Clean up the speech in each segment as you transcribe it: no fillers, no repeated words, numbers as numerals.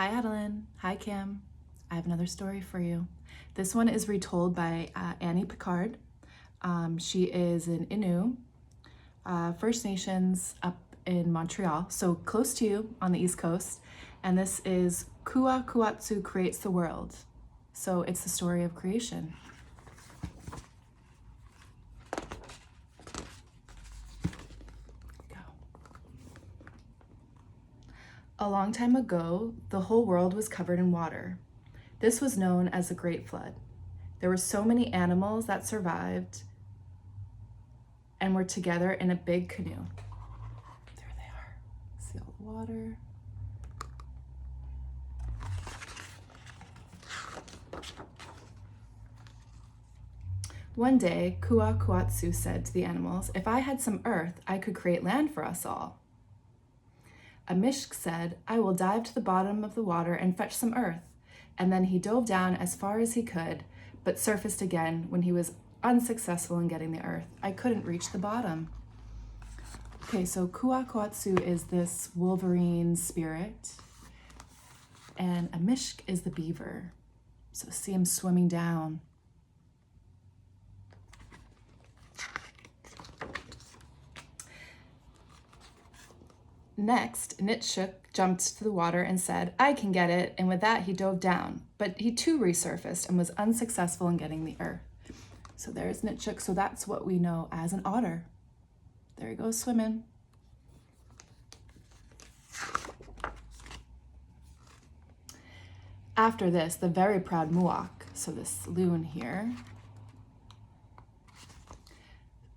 Hi Adeline, hi Cam. I have another story for you. This one is retold by Annie Picard. She is an Innu, First Nations up in Montreal, so close to you on the East Coast. And this is Kuekuatsheu Creates the World. So it's the story of creation. A long time ago, the whole world was covered in water. This was known as the Great Flood. There were so many animals that survived and were together in a big canoe. There they are. See all the water. One day, Kuekuatsheu said to the animals, "If I had some earth, I could create land for us all." Mishk said, "I will dive to the bottom of the water and fetch some earth." And then he dove down as far as he could, but surfaced again when he was unsuccessful in getting the earth. "I couldn't reach the bottom." Okay, so Kuekuatsheu is this Wolverine spirit, and Mishk is the beaver. So see him swimming down. Next, Nitshuk jumped to the water and said, "I can get it," and with that he dove down, but he too resurfaced and was unsuccessful in getting the earth. So there's Nitshuk, so that's what we know as an otter. There he goes swimming. After this, the very proud Muak, so this loon here.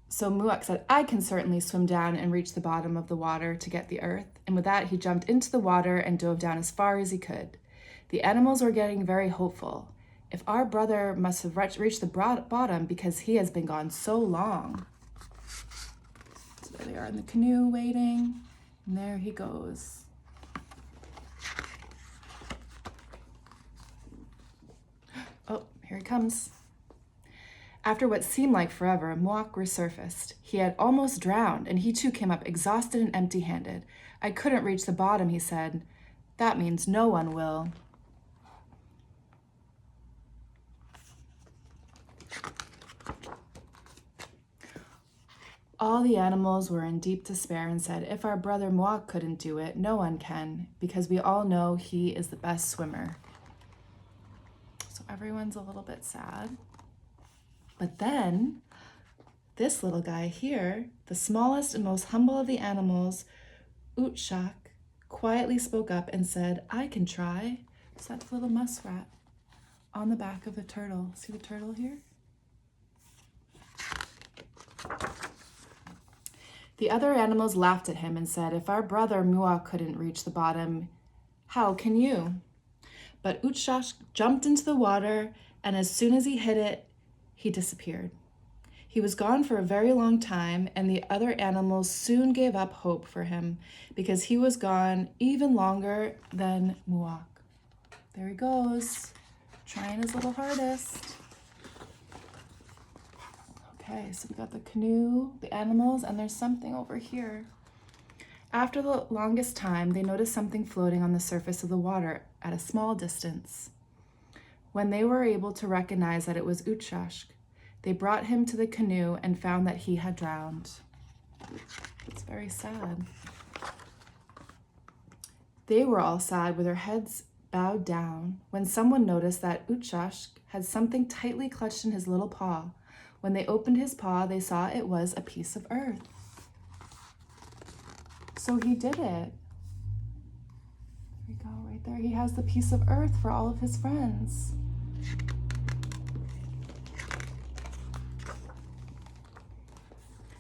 So Muak said, "I can certainly swim down and reach the bottom of the water to get the earth." And with that, he jumped into the water and dove down as far as he could. The animals were getting very hopeful. "If our brother must have reached the bottom because he has been gone so long." So there they are in the canoe waiting, and there he goes. Oh, here he comes. After what seemed like forever, Muak resurfaced. He had almost drowned, and he too came up exhausted and empty-handed. "I couldn't reach the bottom," he said. "That means no one will." All the animals were in deep despair and said, "If our brother Muak couldn't do it, no one can, because we all know he is the best swimmer." So everyone's a little bit sad. But then, this little guy here, the smallest and most humble of the animals, Utshak, quietly spoke up and said, "I can try." So that's a little muskrat on the back of the turtle. See the turtle here? The other animals laughed at him and said, "If our brother Muak couldn't reach the bottom, how can you?" But Utshak jumped into the water, and as soon as he hit it, he disappeared. He was gone for a very long time, and the other animals soon gave up hope for him because he was gone even longer than Muak. There he goes, trying his little hardest. Okay, so we got the canoe, the animals, and there's something over here. After the longest time, they noticed something floating on the surface of the water at a small distance. When they were able to recognize that it was Utshak, they brought him to the canoe and found that he had drowned. It's very sad. They were all sad with their heads bowed down when someone noticed that Utshak had something tightly clutched in his little paw. When they opened his paw, they saw it was a piece of earth. So he did it. There we go, right there. He has the piece of earth for all of his friends.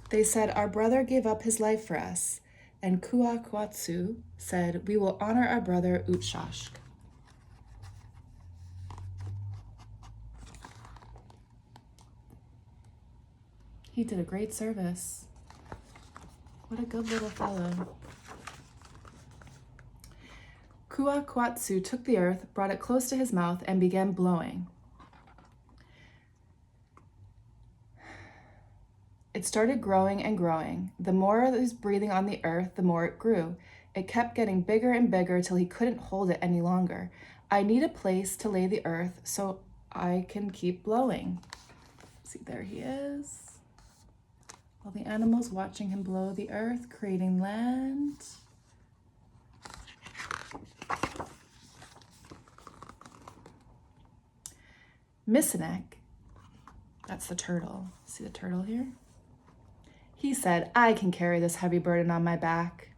They said, "Our brother gave up his life for us." And Kuekuatsheu said, "We will honor our brother Utshak." He did a great service. What a good little fellow. Kuekuatsheu took the earth, brought it close to his mouth, and began blowing. It started growing and growing. The more it was breathing on the earth, the more it grew. It kept getting bigger and bigger till he couldn't hold it any longer. I need a place to lay the earth so I can keep blowing. See, there he is. All the animals watching him blow the earth, creating land. Misinek, that's the turtle. See the turtle here? He said, I can carry this heavy burden on my back.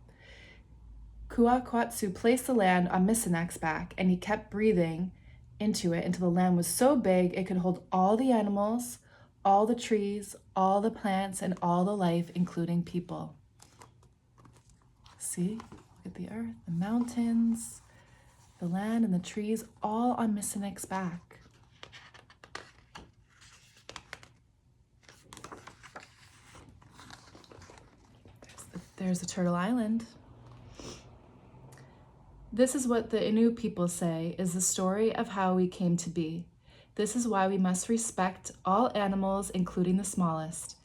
Kuekuatsheu placed the land on Misinek's back, and he kept breathing into it until the land was so big it could hold all the animals, all the trees, all the plants, and all the life, including people. See, look at the earth, the mountains, the land, and the trees, all on Misinek's back. There's the Turtle Island. This is what the Innu people say is the story of how we came to be. This is why we must respect all animals, including the smallest.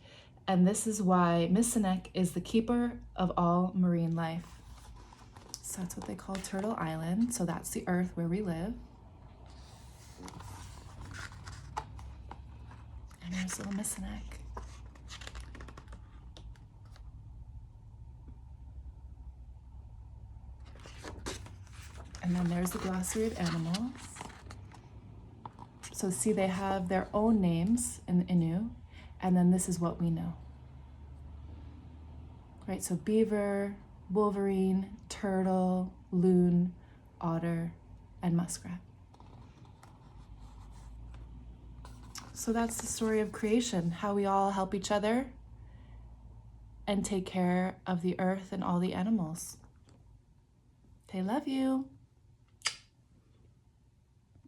And this is why Misinek is the keeper of all marine life. So that's what they call Turtle Island. So that's the earth where we live. And there's little Misinek. And then there's the glossary of animals. So see, they have their own names in Innu, and then this is what we know. Right, so beaver, wolverine, turtle, loon, otter, and muskrat. So that's the story of creation, how we all help each other and take care of the earth and all the animals. They love you.